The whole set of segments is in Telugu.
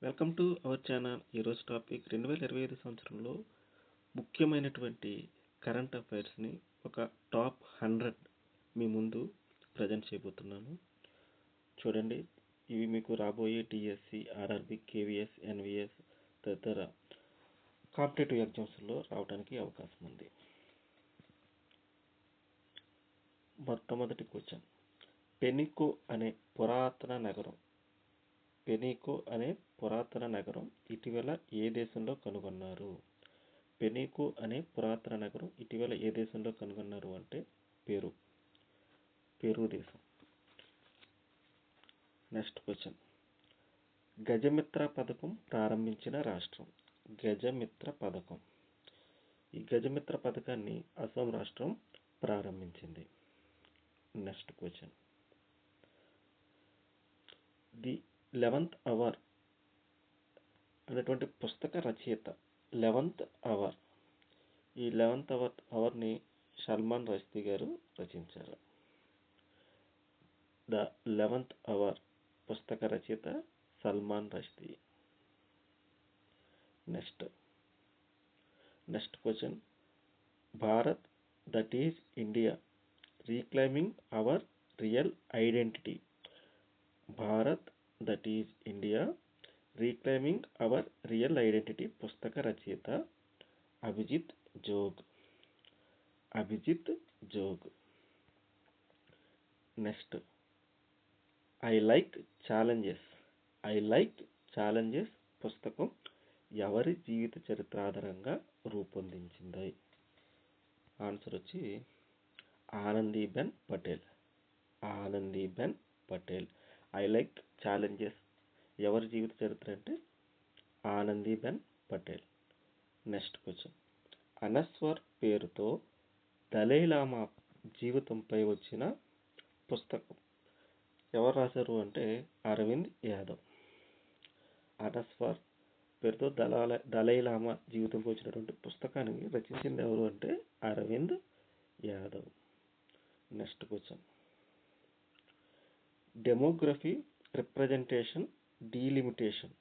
Welcome to our channel. ఈరోజు టాపిక్ 2025 సంవత్సరంలో ముఖ్యమైనటువంటి కరెంట్ అఫైర్స్ని ఒక టాప్ 100 మీ ముందు ప్రజెంట్ చేయబోతున్నాను. చూడండి, ఇవి మీకు రాబోయే డిఎస్సి, ఆర్ఆర్బి, కేవీఎస్, ఎన్విఎస్ తదితర కాంపిటేటివ్ ఎగ్జామ్స్లో రావడానికి అవకాశం ఉంది. మొట్టమొదటి క్వశ్చన్, పెనికో అనే పురాతన నగరం ఇటీవల ఏ దేశంలో కనుగొన్నారు? పెనికో అనే పురాతన నగరం ఇటీవల ఏ దేశంలో కనుగొన్నారు అంటే పెరు దేశం. నెక్స్ట్ క్వశ్చన్, గజమిత్ర పథకం ప్రారంభించిన రాష్ట్రం. గజమిత్ర పథకం, ఈ గజమిత్ర పథకాన్ని అస్సాం రాష్ట్రం ప్రారంభించింది. Next question, the 11th hour అనేటువంటి పుస్తక రచయిత 11th అవర్. ఈ 11th అవర్ని సల్మాన్ రష్దీ గారు రచించారు. ద 11th అవర్ పుస్తక రచయిత Salman Rushdie. Next question, Bharat that is India reclaiming our real identity. Bharat that is India reclaiming our real identity పుస్తక రచయిత Abhijit Jog. Next, I like challenges పుస్తకం ఎవరి జీవిత చరిత్ర ఆధారంగా రూపొందించింది? ఆన్సర్ వచ్చి Anandiben Patel. I like challenges ఎవరి జీవిత చరిత్ర అంటే ఆనందీబెన్ పటేల్. నెక్స్ట్ క్వశ్చన్, అనస్వర్ పేరుతో దలైలామా జీవితంపై వచ్చిన పుస్తకం ఎవరు రాశారు అంటే అరవింద్ యాదవ్. అనస్వర్ పేరుతో దలైలామా జీవితంపై వచ్చినటువంటి పుస్తకాన్ని రచించింది ఎవరు అంటే Arvind Yadav. Next question, demography representation delimitation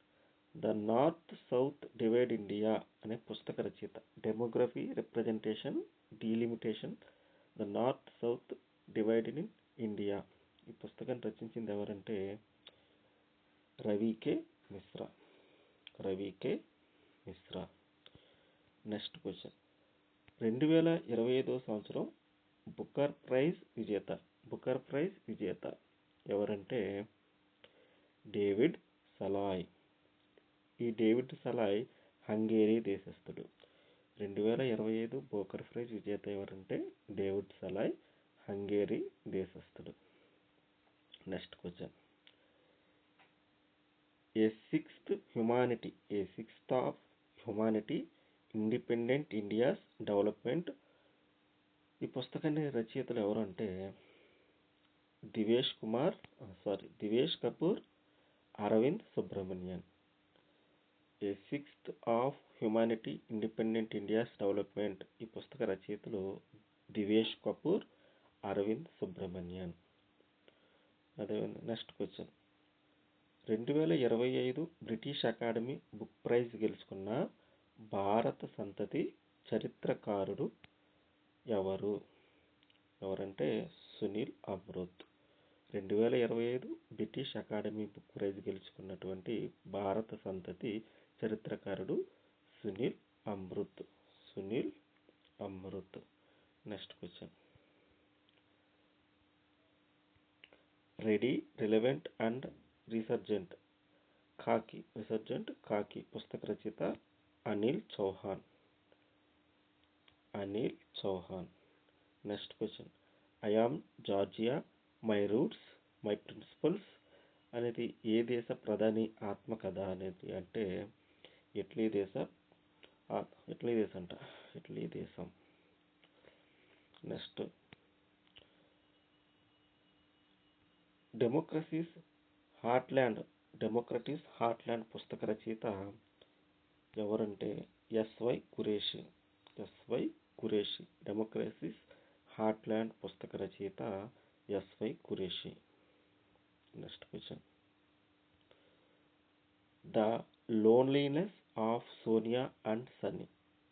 the north south divide India అనే పుస్తక రచయిత. Demography representation delimitation the north south divide in India, ఈ పుస్తకాన్ని రచించింది ఎవరంటే Ravi K Mishra. Next question, 2025 సంవత్సరం బుకర్ ప్రైజ్ విజేత ఎవరంటే డేవిడ్ సలాయ్. ఈ డేవిడ్ సలాయ్ హంగేరీ దేశస్థుడు. 2025 బుకర్ ప్రైజ్ విజేత ఎవరంటే డేవిడ్ సలాయ్, హంగేరీ దేశస్థుడు. Next question, a sixth of humanity independent India's development, ఈ పుస్తకాన్ని రచయితలు ఎవరు అంటే Devesh Kapur, Arvind Subramanian. A sixth of humanity independent India's development, ఈ పుస్తక రచయితలు దివేష్ కపూర్, అరవింద్ సుబ్రమణ్యన్. అదే next question, 2025 British academy book prize గెలుచుకున్న భారత సంతతి చరిత్రకారుడు ఎవరంటే Sunil Amrith. 2025 British academy book prize గెలుచుకున్నటువంటి భారత సంతతి చరిత్రకారుడు Sunil Amrith. Next question, ready, relevant and resurgent khaki పుస్తక రచయిత Anil Chauhan. Next question, I am Giorgia, my roots, my principles అనేది ఏ దేశ ప్రధాని ఆత్మకథ అనేది అంటే ఇటలీ దేశం. నెక్స్ట్, డెమోక్రసీస్ హార్ట్లాండ్ పుస్తక రచయిత ఎవరంటే ఎస్వై కురేషి. డెమోక్రసీస్ హార్ట్లాండ్ పుస్తక రచయిత SY Qureshi. Next question, the loneliness of Sonia and Sunny.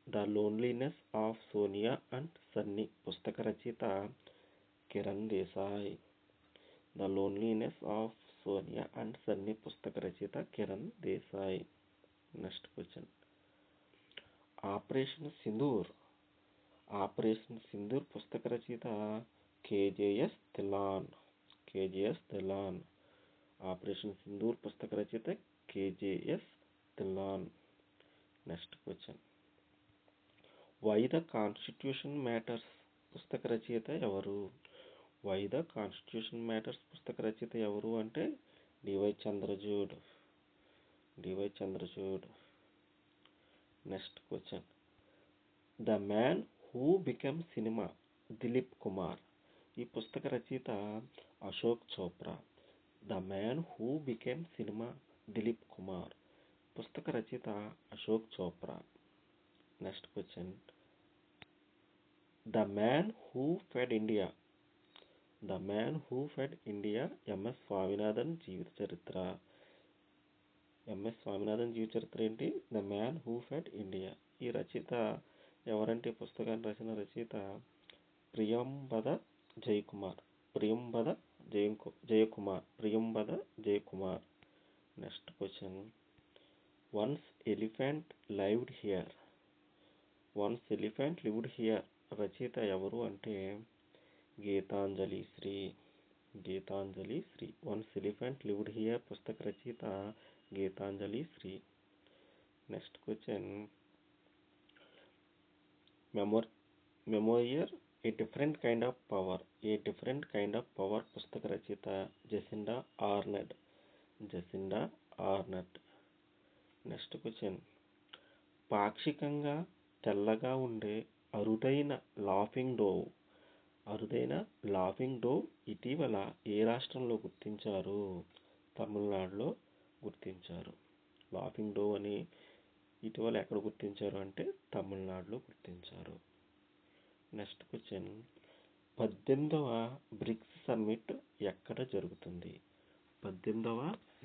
The loneliness of Sonia and Sunny పుస్తక రచయిత Kiran Desai. The loneliness of Sonia and Sunny పుస్తక రచయిత Kiran Desai. Next question. Operation Sindoor. Operation Sindoor పుస్తక రచయిత KJS Dhillon. KJS Dhillon. Operation Sindoor పుస్తక రచయిత KJS Dhillon. Next question. Why the constitution matters పుస్తక రచయిత ఎవరు? వై ద కాన్స్టిట్యూషన్ మ్యాటర్స్ పుస్తక రచయిత ఎవరు అంటే D Y Chandrachud. D Y Chandrachud. Next question. The man who become cinema Dilip Kumar. ఈ పుస్తక రచయిత Ashok Chopra. The man who became cinema Dilip Kumar పుస్తక రచయిత Ashok Chopra. Next question. The man who fed India. The man who fed India M S Swaminathan జీవిత చరిత్ర. ఎంఎస్ స్వామినాథన్ జీవిత చరిత్ర ఏంటి? The man who fed India. ఈ రచయిత ఎవరంటే పుస్తకాన్ని రాసిన రచయిత Priyambada Jayakumar. Priyambada Jayakumar. Priyambada Jayakumar. Next question. Once elephant lived here. Once elephant lived here రచయిత ఎవరు అంటే Geetanjali Shree. Geetanjali Shree. Once elephant lived here పుస్తక రచయిత Geetanjali Shree. Next question. Memoir a different kind of power. A different kind of power పుస్తక రచయిత జెసిండా ఆర్నెడ్. జెసిండా ఆర్నెడ్. Next question. పాక్షికంగా తెల్లగా ఉండే అరుదైన లాఫింగ్ డోవ్. అరుదైన లాఫింగ్ డోవ్ ఇటీవల ఏ రాష్ట్రంలో గుర్తించారు? తమిళనాడులో గుర్తించారు. లాఫింగ్ డోవ్ అని ఇటీవల ఎక్కడ గుర్తించారు అంటే తమిళనాడులో గుర్తించారు. Next question. 18వ బ్రిక్స్ సమ్మిట్ ఎక్కడ జరుగుతుంది? 18వ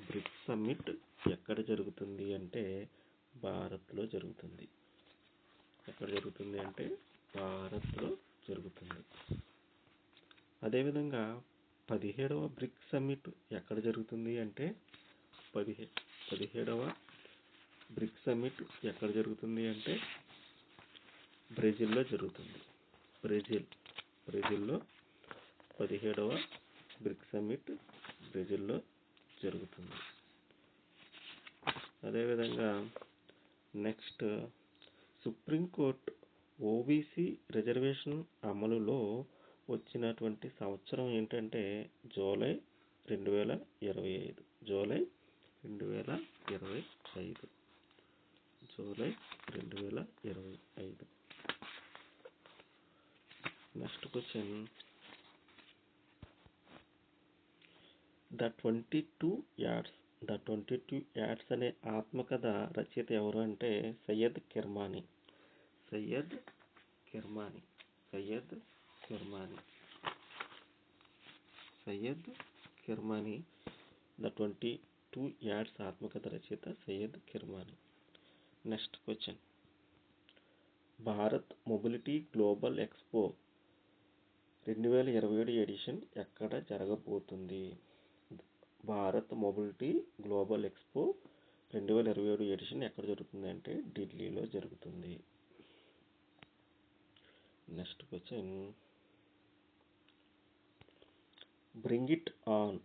బ్రిక్స్ సమ్మిట్ ఎక్కడ జరుగుతుంది అంటే భారత్లో జరుగుతుంది. ఎక్కడ జరుగుతుంది అంటే భారత్లో జరుగుతుంది. అదేవిధంగా 17వ బ్రిక్స్ సమ్మిట్ ఎక్కడ జరుగుతుంది అంటే 17వ బ్రిక్స్ సమ్మిట్ ఎక్కడ జరుగుతుంది అంటే బ్రెజిల్లో జరుగుతుంది. బ్రెజిల్లో 17వ బ్రిక్స్ సమ్మిట్ బ్రెజిల్లో జరుగుతుంది. అదేవిధంగా నెక్స్ట్. సుప్రీంకోర్టు ఓబీసీ రిజర్వేషన్ అమలులో వచ్చినటువంటి సంవత్సరం ఏంటంటే July 2025. July 2025. July 2025. Next question. The 22 yards. The 22 yards అనే ఆత్మకథ రచయిత ఎవరు అంటే సయ్యద్ కిర్మానీ. సయ్యద్ కిర్మానీ. సయ్యద్ కిర్మానీ. సయ్యద్ కిర్మానీ. ద 22 యార్డ్స్ ఆత్మకథ రచయిత Syed Kirmani. Next question. Bharat mobility global expo 2027 edition ఎక్కడ జరగబోతుంది? Bharat mobility global expo 2027 edition ఎక్కడ జరుగుతుంది అంటే ఢిల్లీలో జరుగుతుంది. Next question. Bring it on.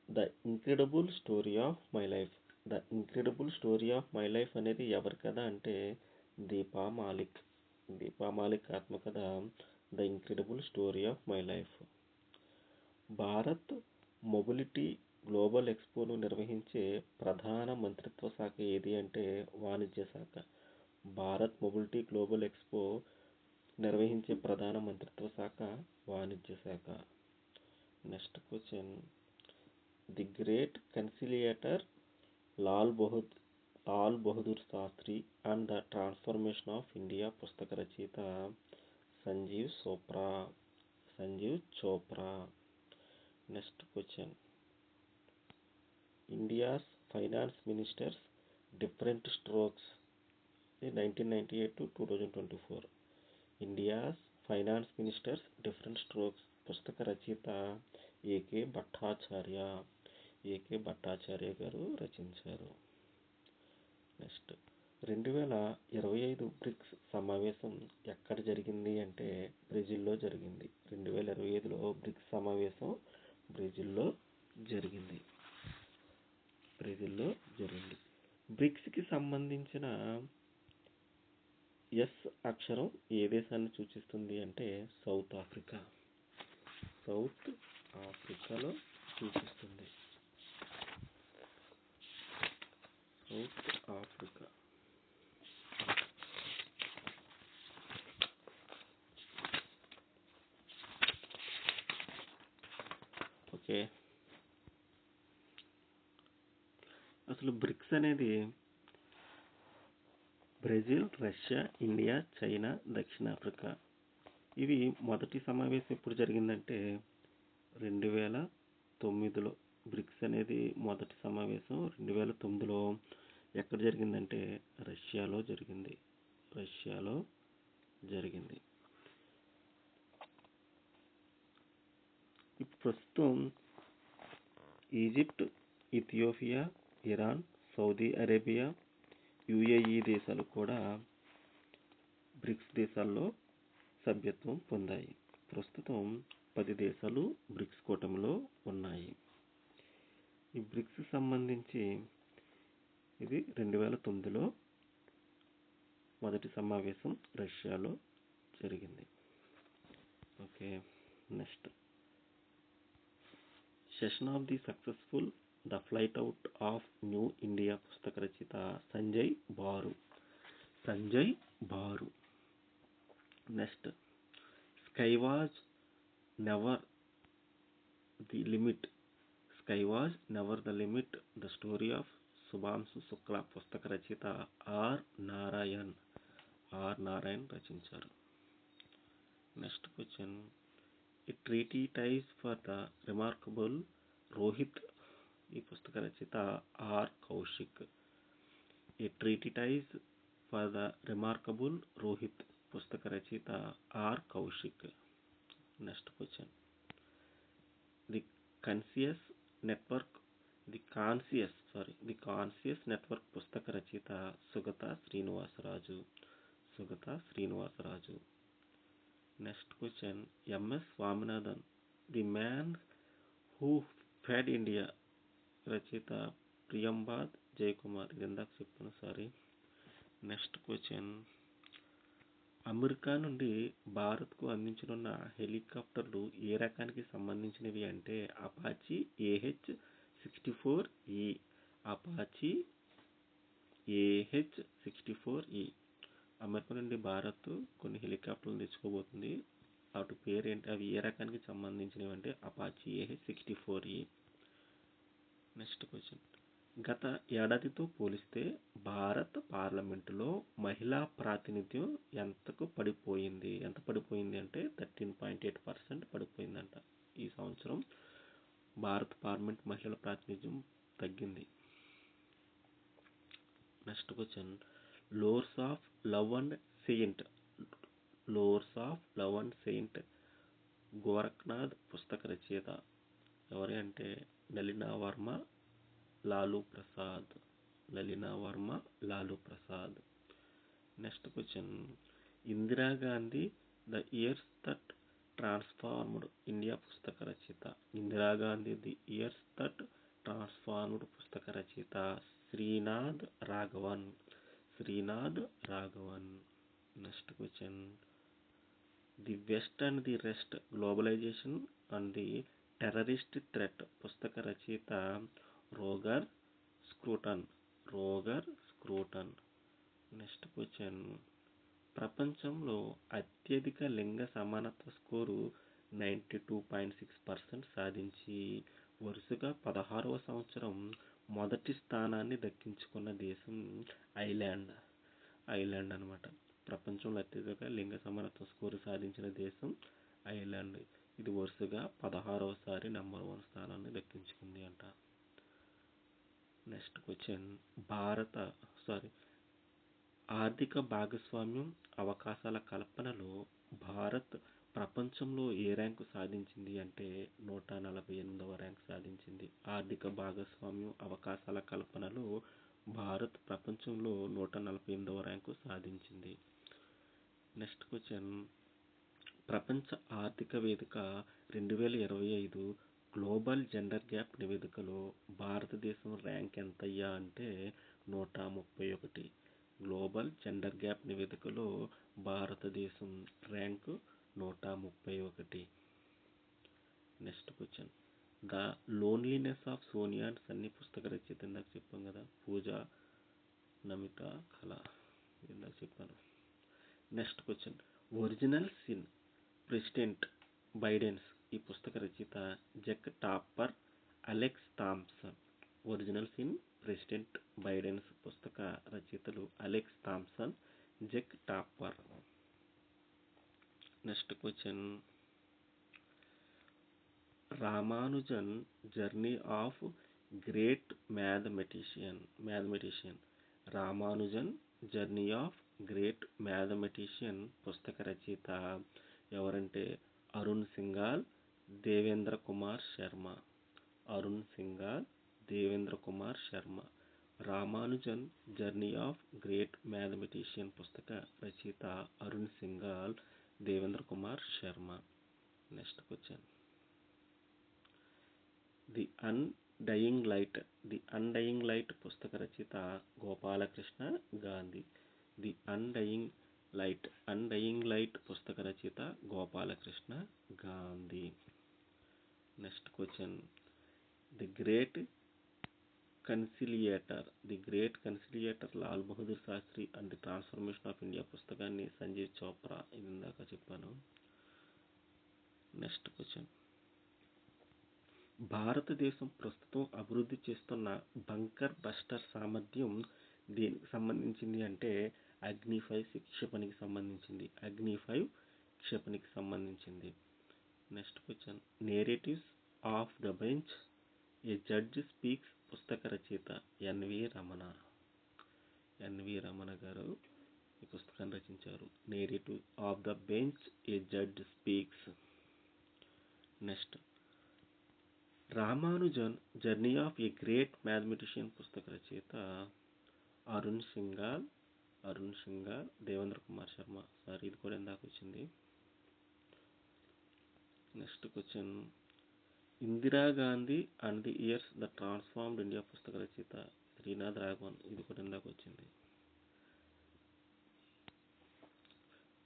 The incredible story of my life. The incredible story of my life అనేది ఎవరి కథ అంటే దీపా మాలిక్. దీపా మాలిక్ ఆత్మకథ the incredible story of my life. Bharat mobility global ఎక్స్పోను నిర్వహించే ప్రధాన మంత్రిత్వ శాఖ ఏది అంటే వాణిజ్య శాఖ. భారత్ మొబిలిటీ గ్లోబల్ ఎక్స్పో నిర్వహించే ప్రధాన మంత్రిత్వ శాఖ వాణిజ్య శాఖ. Next question. The great conciliator Lal Bahadur Shastri and the transformation of India పుస్తక రచయిత Sanjeev Chopra. Next question. India's finance ministers different strokes 1998 to 2024. India's finance ministers different strokes పుస్తక రచయిత ఏకే భట్టాచార్య. ఏకే భట్టాచార్య గారు రచించారు. నెక్స్ట్ 2025 బ్రిక్స్ సమావేశం ఎక్కడ జరిగింది అంటే బ్రెజిల్లో జరిగింది. 2025లో బ్రిక్స్ సమావేశం బ్రెజిల్లో జరిగింది. బ్రిక్స్కి సంబంధించిన ఎస్ అక్షరం ఏ దేశాన్ని సూచిస్తుంది అంటే సౌత్ ఆఫ్రికాలో సూచిస్తుంది. South Africa. ఓకే, అసలు బ్రిక్స్ అనేది బ్రెజిల్, రష్యా, ఇండియా, చైనా, దక్షిణాఫ్రికా. ఇవి మొదటి సమావేశం ఎప్పుడు జరిగిందంటే 2009లో. బ్రిక్స్ అనేది మొదటి సమావేశం 2009లో ఎక్కడ జరిగిందంటే రష్యాలో జరిగింది. ఇప్పుడు ప్రస్తుతం Egypt, Ethiopia, Iran, Saudi Arabia, UAE దేశాలు కూడా బ్రిక్స్ దేశాల్లో సభ్యత్వం పొందాయి. ప్రస్తుతం 10 దేశాలు బ్రిక్స్ కూటమిలో ఉన్నాయి. ఈ బ్రిక్స్ సంబంధించి ఇది 2009లో మొదటి సమావేశం రష్యాలో జరిగింది. Okay, next secession of the successful the flight out of new India పుస్తక రచయిత Sanjay Baru. Next sky was never the limit the story of Shubhanshu Shukla పుస్తక రచయిత ఆర్ నారాయణ్ రచించారు. Next question a treaty ties for the remarkable Rohit. ఈ పుస్తక రచయిత R Kaushik. A treaty ties for the remarkable Rohit పుస్తక రచయిత R Kaushik. Next question the conscious network పుస్తక రచయిత Sugata Srinivasaraju. Next question MS Swaminathan the man who fed India రచయిత ప్రియంబాద్ జయకుమార్. ఇది ఇందాక చెప్పాను, సారీ. నెక్స్ట్ క్వశ్చన్ అమెరికా నుండి భారత్కు అందించనున్న హెలికాప్టర్లు ఏ రకానికి సంబంధించినవి అంటే అపాచీ AH-64E. అమెరికా నుండి భారత్ కొన్ని హెలికాప్టర్లు తెచ్చుకోబోతుంది. వాటి పేరేంటి, అవి ఏ రకానికి సంబంధించినవి అంటే అపాచీ AH-64E. నెక్స్ట్ క్వశ్చన్ గత ఏడాదితో పోలిస్తే భారత పార్లమెంటులో మహిళా ప్రాతినిధ్యం ఎంత పడిపోయింది అంటే 13.8% పడిపోయిందంట. ఈ సంవత్సరం భారత పార్లమెంట్ మహిళల ప్రాతినిధ్యం తగ్గింది. Next question లోర్స్ of love and saint Gorakhnath పుస్తక రచయిత ఎవరి అంటే లలినా Varma Lalu Prasad. Next question Indira Gandhi the years that transformed India పుస్తక రచయిత Indira Gandhi the years that transformed పుస్తక రచయిత Srinath Raghavan. Next question the west and the rest globalization and the terrorist threat పుస్తక రచయిత రోగర్ స్క్రూటన్. నెక్స్ట్ క్వశ్చన్ ప్రపంచంలో అత్యధిక లింగ సమానత్వ స్కోరు 92.6% సాధించి వరుసగా 16వ సంవత్సరం మొదటి స్థానాన్ని దక్కించుకున్న దేశం ఐర్లాండ్ అన్నమాట. ప్రపంచంలో అత్యధిక లింగ సమానత్వ స్కోరు సాధించిన దేశం ఐర్లాండ్. ఇది వరుసగా 16వసారి నెంబర్ 1 స్థానాన్ని దక్కించుకుంది అంట. నెక్స్ట్ క్వశ్చన్ భారత సారీ ఆర్థిక భాగస్వామ్యం అవకాశాల కల్పనలో భారత్ ప్రపంచంలో ఏ ర్యాంకు సాధించింది అంటే 148వ ర్యాంక్ సాధించింది. ఆర్థిక భాగస్వామ్యం అవకాశాల కల్పనలో భారత్ ప్రపంచంలో 148వ ర్యాంకు సాధించింది. నెక్స్ట్ క్వశ్చన్ ప్రపంచ ఆర్థిక వేదిక 2025 గ్లోబల్ జెండర్ గ్యాప్ నివేదికలో భారతదేశం ర్యాంక్ ఎంతయ్యా అంటే 131. గ్లోబల్ జెండర్ గ్యాప్ నివేదికలో భారతదేశం rank 131. Next question the loneliness of Sonia and Sunny పుస్తక రచయిత ఇందాక చెప్పాం కదా, పూజా నమిత కళ ఇందాక చెప్పాను. Next question original sin president Biden's ఈ పుస్తక రచయిత Jake Tapper Alex Thompson. Original sin president Biden's పుస్తక రచయితలు Alex Thompson, Jake Tapper. Next question Ramanujan journey of great mathematician. Ramanujan journey of great mathematician పుస్తక రచయిత ఎవరంటే Arun Singhal, Devendra Kumar Sharma. Arun Singhal, Devendra Kumar Sharma. Ramanujan journey of great mathematician పుస్తక రచయిత Arun Singhal, Devendra Kumar Sharma. Next question the undying light పుస్తక రచయిత Gopalkrishna Gandhi. The undying light పుస్తక రచయిత Gopalkrishna Gandhi. Next question the great conciliator Lal Bahadur Shastri and the transformation of India పుస్తకాన్ని సంజీవ్ చోప్రా ఇది ఇందాక చెప్పాను. నెక్స్ట్ క్వశ్చన్ భారతదేశం ప్రస్తుతం అభివృద్ధి చేస్తున్న బంకర్ బస్టర్ సామర్థ్యం దేనికి సంబంధించింది అంటే అగ్ని-5 క్షిపణికి సంబంధించింది. Next question narratives of the bench A judge speaks పుస్తక రచయిత ఎన్వి రమణ గారు ఈ పుస్తకాన్ని రచించారు. Narrative of the bench A judge speaks. Next Ramanujan journey of a great mathematician పుస్తక రచయిత అరుణ్ సింఘాల్, దేవేంద్ర కుమార్ శర్మ. సారీ ఇది కూడా ఇందాక వచ్చింది. Next question Indira Gandhi and the years the transformed India పుస్తక రచయిత శ్రీనాథ్ రాఘవన్. ఇది కూడా ఇందాక వచ్చింది.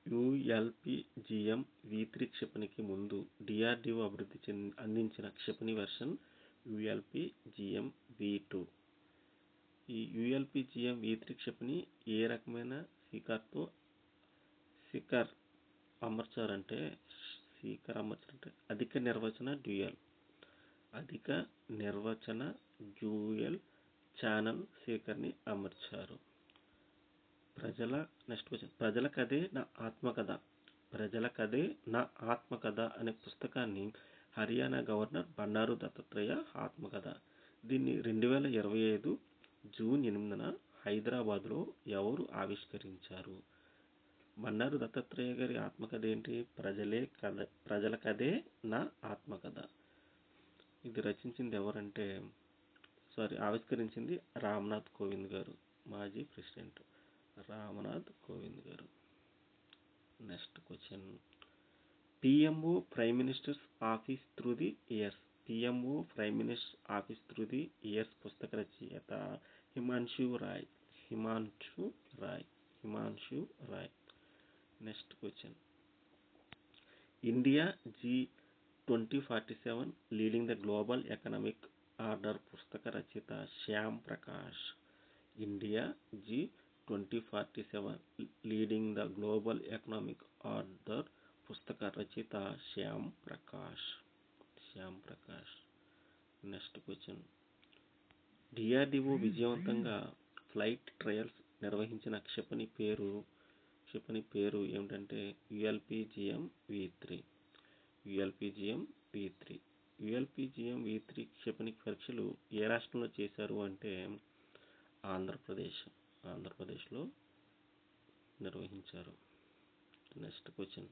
ULPGM V3 క్షిపణికి ముందు DRDO అభివృద్ధి అందించిన క్షిపణి వెర్షన్ ULPGM V2. ఈ ULPGM V3 క్షిపణి ఏ రకమైన శిఖర్ అమర్చారంటే అధిక నిర్వచన డ్యూయల్ ఛానల్ శిఖర్ని అమర్చారు. నెక్స్ట్ క్వశ్చన్ ప్రజలకదే నా ఆత్మకథ అనే పుస్తకాన్ని హర్యానా గవర్నర్ బండారు దత్తాత్రేయ ఆత్మకథ. దీన్ని 2025 జూన్ 8న హైదరాబాద్లో ఎవరు ఆవిష్కరించారు? బండారు దత్తాత్రేయ గారి ఆత్మకథ ఏంటి? ప్రజలకదే నా ఆత్మకథ. ఇది రచించింది ఎవరంటే ఆవిష్కరించింది రామ్నాథ్ కోవింద్ గారు, మాజీ ప్రెసిడెంట్ రామ్నాథ్ కోవింద్ గారు. Next question PMO prime minister's office through the years. PMO prime minister office through the years పుస్తక రచయిత Himanshu Rai. Next question India G2047 leading the global economic order పుస్తక రచయిత Shyam Prakash. India G2047 leading the global economic order పుస్తక రచయిత Shyam Prakash. Next question DRDO విజయవంతంగా ఫ్లైట్ ట్రయల్స్ నిర్వహించిన క్షిపణి పేరు ఏమిటంటే ULPGM V3. యుఎల్పిజిఎం V3 క్షిపణి పరీక్షలు ఏ రాష్ట్రంలో చేశారు అంటే ఆంధ్రప్రదేశ్లో నిర్వహించారు. Next question,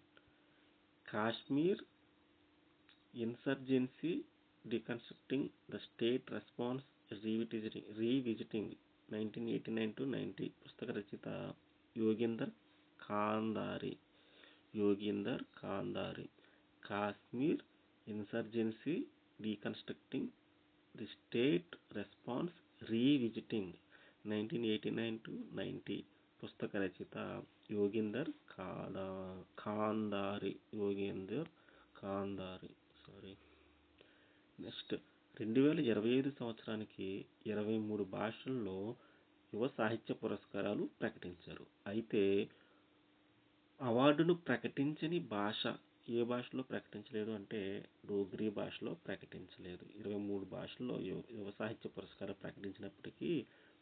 Kashmir insurgency reconstructing the state response revisiting 1989-90 పుస్తక రచయిత Yogender Khandari. Kashmir insurgency reconstructing the state response revisiting 1989-90 పుస్తక రచయిత యోగేందర్ ఖాందారి. నెక్స్ట్, 2025 సంవత్సరానికి 23 భాషల్లో యువ సాహిత్య పురస్కారాలు ప్రకటించారు. అయితే అవార్డును ప్రకటించని భాష ఏ భాషలో ప్రకటించలేదు అంటే డోగ్రీ భాషలో ప్రకటించలేదు. 23 భాషల్లో యువ సాహిత్య పురస్కారం ప్రకటించినప్పటికీ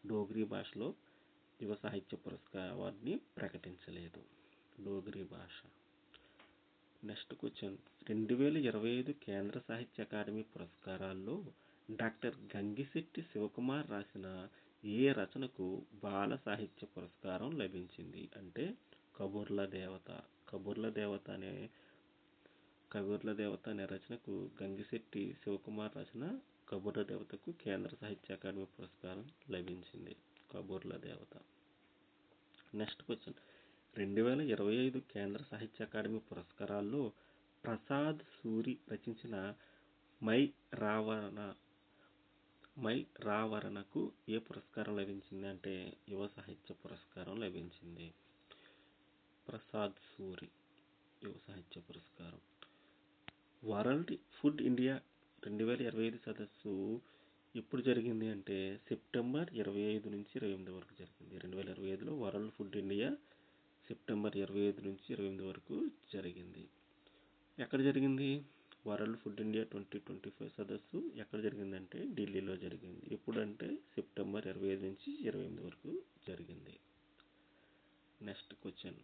డోగ్రీ భాషలో యువ సాహిత్య పురస్కార అవార్డుని ప్రకటించలేదు, డోగ్రీ భాష. నెక్స్ట్ క్వశ్చన్, 2025 కేంద్ర సాహిత్య అకాడమీ పురస్కారాల్లో డాక్టర్ గంగిశెట్టి శివకుమార్ రాసిన ఏ రచనకు బాల సాహిత్య పురస్కారం లభించింది అంటే కబుర్ల దేవత అనే రచనకు గంగిశెట్టి శివకుమార్ రాసిన కబుర్ల దేవతకు కేంద్ర సాహిత్య అకాడమీ పురస్కారం లభించింది, కబుర్ల దేవత. నెక్స్ట్ క్వశ్చన్, 2025 కేంద్ర సాహిత్య అకాడమీ పురస్కారాల్లో ప్రసాద్ సూరి రచించిన మై రావరణకు ఏ పురస్కారం లభించింది అంటే యువ సాహిత్య పురస్కారం లభించింది, ప్రసాద్ సూరి యువ సాహిత్య పురస్కారం. వరల్డ్ ఫుడ్ ఇండియా 2025 సదస్సు ఎప్పుడు జరిగింది అంటే సెప్టెంబర్ 25 నుంచి 28 వరకు జరిగింది. 2025లో వరల్డ్ ఫుడ్ ఇండియా సెప్టెంబర్ 25 నుంచి 28 వరకు జరిగింది. ఎక్కడ జరిగింది? వరల్డ్ ఫుడ్ ఇండియా 2025 సదస్సు ఎక్కడ జరిగిందంటే ఢిల్లీలో జరిగింది. ఎప్పుడంటే సెప్టెంబర్ 25 నుంచి 28 వరకు జరిగింది. నెక్స్ట్ క్వశ్చన్,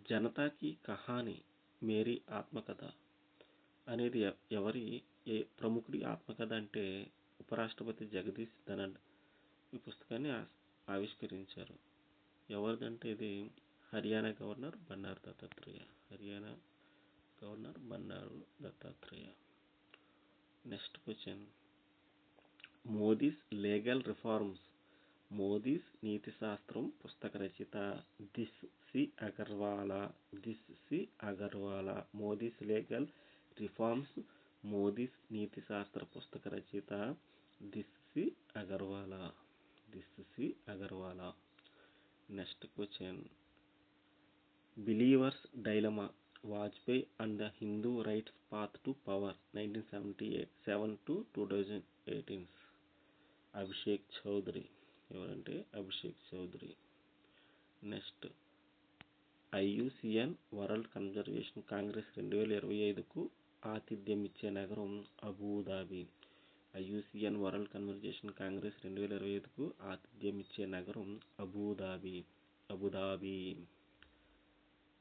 జనతా కీ కహాని మేరీ ఆత్మకథ అనేది ఏ ప్రముఖుడి ఆత్మకథ అంటే ఉపరాష్ట్రపతి జగదీష్ ధనడ్ ఈ పుస్తకాన్ని ఆవిష్కరించారు. ఎవరిదంటే ఇది Haryana governor Bandaru Dattatreya. Next question, Modi's legal reforms Modi's Niti Shastra పుస్తక రచయిత దిస్ C Agarwala. Modi's legal reforms Modi's Niti Shastra పుస్తక రచయిత దిస్ C Agarwala. Next question, believer's dilemma Vajpayee and the Hindu right's path to power 1977-2018 Abhishek Choudhary. ఎవరంటే Abhishek Choudhary. Next, IUCN world conservation congress 2025కు ఆతిథ్యం ఇచ్చే నగరం Abu Dhabi. IUCN world conservation congress 2025కు ఆతిథ్యం ఇచ్చే నగరం అబుదాబి.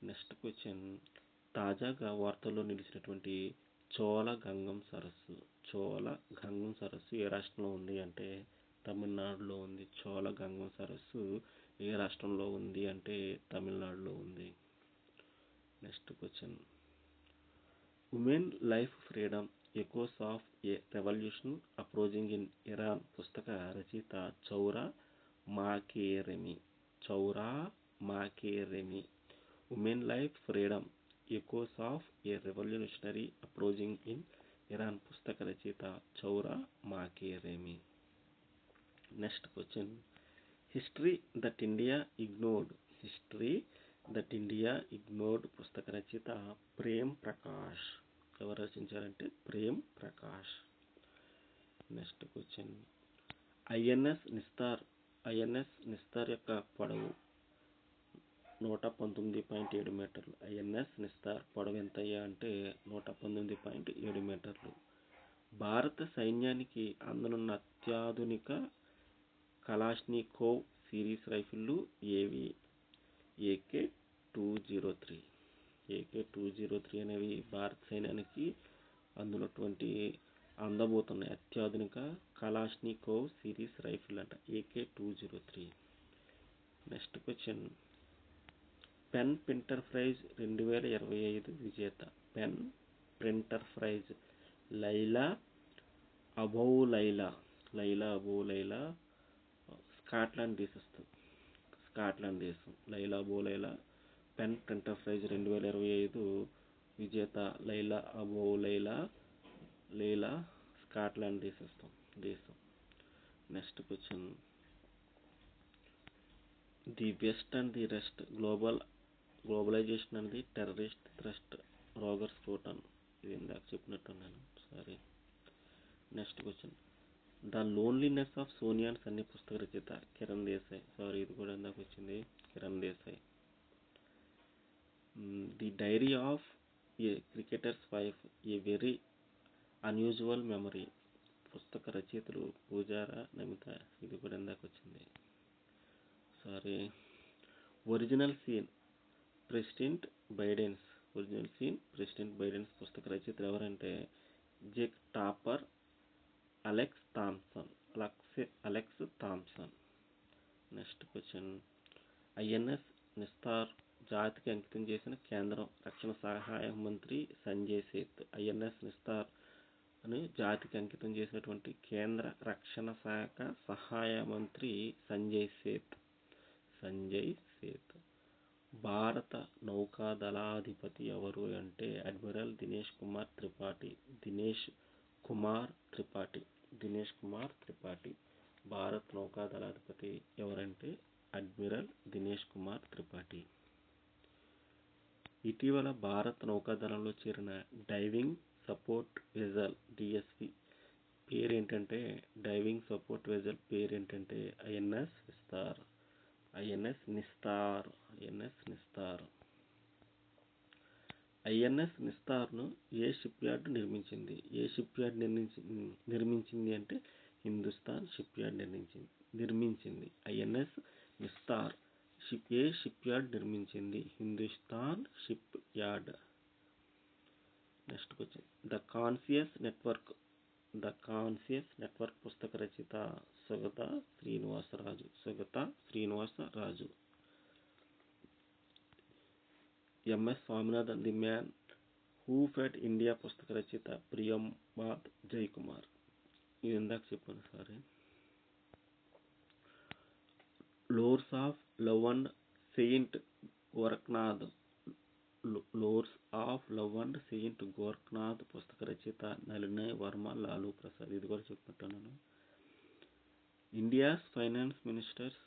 నెక్స్ట్ క్వశ్చన్, తాజాగా వార్తల్లో నిలిచినటువంటి చోళ గంగం సరస్సు ఏ రాష్ట్రంలో ఉంది అంటే తమిళనాడులో ఉంది. చోళ గంగం సరస్సు ఏ రాష్ట్రంలో ఉంది అంటే తమిళనాడులో ఉంది. Next question, women life freedom echoes of a revolution approaching in Iran పుస్తక రచయిత Chowra Makaremi. Women life freedom echoes of a revolutionary approaching in Iran పుస్తక రచయిత Chowra Makaremi. Next question, history that India ignored పుస్తక రచయిత ప్రేమ్ ప్రకాష్. ఎవరు రచించారంటే Prem Prakash. Next question, INS Nistar యొక్క పొడవు 119.7 మీటర్లు. ఐఎన్ఎస్ నిస్తార్ పొడవు ఎంతయ్యా అంటే 119.7 మీటర్లు. భారత సైన్యానికి అందనున్న అత్యాధునిక కలాష్నికోవ్ సిరీస్ రైఫిళ్లు ఏవి? AK-203 అనేవి భారత సైన్యానికి అందులో అందబోతున్నాయి అత్యాధునిక కలాష్నికోవ్ సిరీస్ రైఫిల్ అంట AK-203. Next question, pen Pinter prize 2025 విజేత. PEN Pinter prize Leila Aboulela Scotland దేశం. లైలా అబౌలైలా పెన్ ప్రింటర్ప్రైజ్ 2025 విజేత లైలా అబౌలైలా స్కాట్లాండ్ దేశం. Next question, the west and the rest globalization and the terrorist threat Roger Scruton. ఇది ఇందాక చెప్పినట్టున్నాను, sorry. Next question, the loneliness of సోనియాన్స్ అనే పుస్తక రచయిత కిరణ్ దేశాయ్. సారీ, ఇది కూడా ఇందాక వచ్చింది, Kiran Desai. The diary of a cricketer's wife a very unusual memory పుస్తక రచయితలు పూజారా నమిత. ఇది కూడా ఇందాక వచ్చింది, sorry. Original sin president Biden's పుస్తక రచయితలు ఎవరంటే Jake Tapper, Alex Thompson. Next question, INS Nistar జాతికి అంకితం చేసిన కేంద్ర రక్షణ సహాయ మంత్రి సంజయ్ సేత్. ఐఎన్ఎస్ నిస్తార్ అని జాతికి అంకితం చేసినటువంటి కేంద్ర రక్షణ శాఖ సహాయ మంత్రి సంజయ్ సేత్. భారత నౌకాదళాధిపతి ఎవరు అంటే అడ్మిరల్ దినేష్ కుమార్ త్రిపాఠి. భారత నౌకాదళాధిపతి ఎవరంటే అడ్మిరల్ దినేష్ కుమార్ త్రిపాఠి. ఇటీవల భారత నౌకాదళంలో చేరిన డైవింగ్ సపోర్ట్ వెజల్ DSV పేరేంటంటే ఐఎన్ఎస్ నిస్తార్. ఐఎన్ఎస్ నిస్తార్ను ఏ షిప్ యార్డ్ నిర్మించింది అంటే హిందుస్థాన్ షిప్ యార్డ్ నిర్మించింది. ఐఎన్ఎస్ నిస్తార్ ఏ షిప్ యార్డ్ నిర్మించింది? Hindustan ship yard. Next question, the conscious network పుస్తక రచయిత Sugata Srinivasaraju. M S Swaminathan, the man who fed India పుస్తక రచయిత ప్రియంబాద్ జయకుమార్. ఇది ఇందాక చెప్పాను, sorry. Lores of love and saint Gorakhnath పుస్తక రచయిత నళిని వర్మ లాలూ ప్రసాద్. ఇది కూడా చెప్పినట్టున్నాను. India's finance ministers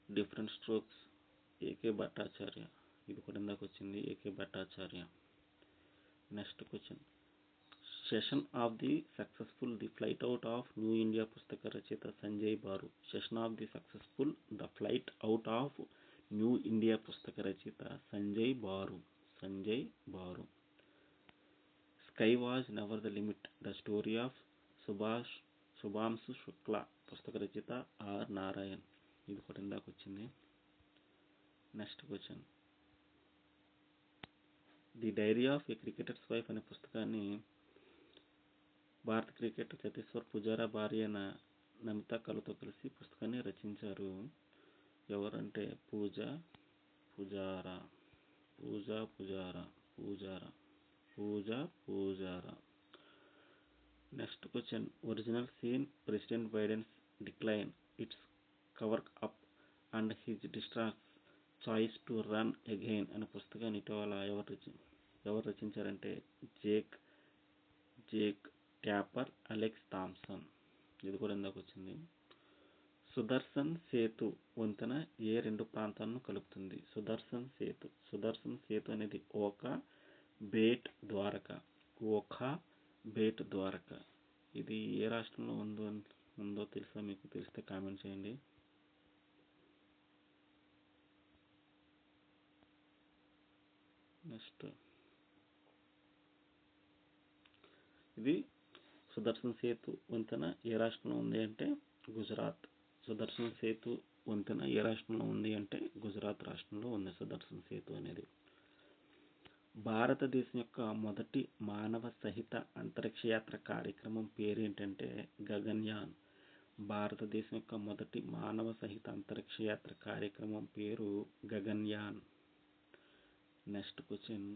different strokes AK Bhattacharya. ఇది కూడా ఇందాక వచ్చింది, AK Bhattacharya. Next question, secession of the successful the flight out of new India పుస్తక రచయిత Sanjay Baru. The flight out of new India పుస్తక రచయిత Sanjay Baru. Sky was never the limit the story of Shubhanshu Shukla పుస్తక రచయిత R నారాయణ్. ఇది కూడా ఇందాక వచ్చింది. Next question, the diary of a cricketer's wife అనే పుస్తకాన్ని భారత క్రికెటర్ చతేశ్వర్ పుజారా భార్య అయిన నమిత కళతో కలిసి పుస్తకాన్ని రచించారు. ఎవరంటే Pujara. Next question, original sin president Biden's decline its cover up and his disastrous choice to run again అనే పుస్తకాన్ని ఇటీవల ఎవరు రచించారంటే జేక్ టాపర్, అలెక్స్ థామ్సన్. ఇది కూడా ఇందాక వచ్చింది. సుదర్శన్ సేతు వంతెన ఏ రెండు ప్రాంతాలను కలుపుతుంది? సుదర్శన్ సేతు అనేది ఓఖా బేట్ ద్వారకా. ఇది ఏ రాష్ట్రంలో ఉందో తెలుసా మీకు? తెలిస్తే కామెంట్ చేయండి. నెక్స్ట్, ఇది సుదర్శన్ సేతు వంతెన ఏ రాష్ట్రంలో ఉంది అంటే గుజరాత్. సుదర్శన్ సేతు వంతెన ఏ రాష్ట్రంలో ఉంది అంటే గుజరాత్ రాష్ట్రంలో ఉంది సుదర్శన్ సేతు అనేది. భారతదేశం యొక్క మొదటి మానవ సహిత అంతరిక్ష యాత్ర కార్యక్రమం పేరు ఏంటంటే గగన్యాన్. భారతదేశం యొక్క మొదటి మానవ సహిత అంతరిక్ష యాత్ర కార్యక్రమం పేరు గగన్యాన్. నెక్స్ట్ క్వశ్చన్,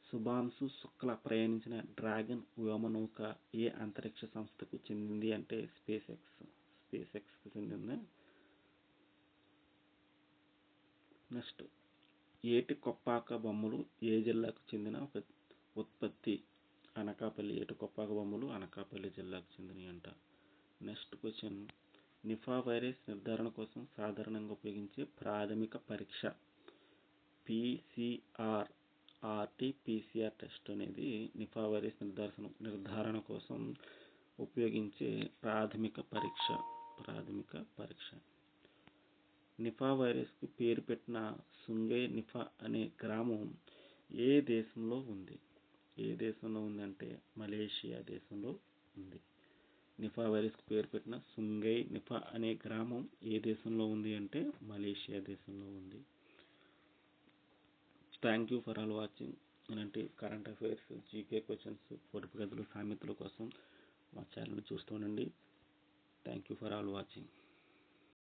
శుభాంశు శుక్ల ప్రయాణించిన డ్రాగన్ వ్యోమనౌక ఏ అంతరిక్ష సంస్థకు చెందింది అంటే స్పేస్ ఎక్స్కు చెందింది. నెక్స్ట్, ఏటి కొప్పాక బొమ్మలు ఏ జిల్లాకు చెందిన ఒక ఉత్పత్తి? అనకాపల్లి. ఏటి కొప్పాక బొమ్మలు అనకాపల్లి జిల్లాకు చెందినవి అంట. నెక్స్ట్ క్వశ్చన్, నిఫా వైరస్ నిర్ధారణ కోసం సాధారణంగా ఉపయోగించే ప్రాథమిక పరీక్ష PCR. RT-PCR టెస్ట్ అనేది నిఫా వైరస్ నిర్ధారణ కోసం ఉపయోగించే ప్రాథమిక పరీక్ష. నిఫా వైరస్కు పేరు పెట్టిన సుంగై నిఫా అనే గ్రామం ఏ దేశంలో ఉంది? అంటే మలేషియా దేశంలో ఉంది. నిఫా వైరస్కు పేరు పెట్టిన సుంగై నిఫా అనే గ్రామం ఏ దేశంలో ఉంది అంటే మలేషియా దేశంలో ఉంది. Thank you for all watching. ఇలాంటి కరెంట్ అఫైర్స్, జీకే క్వశ్చన్స్, పొడుపు కథలు, సామెతల కోసం మా ఛానల్ చూస్తూ ఉండండి. Thank you for all watching.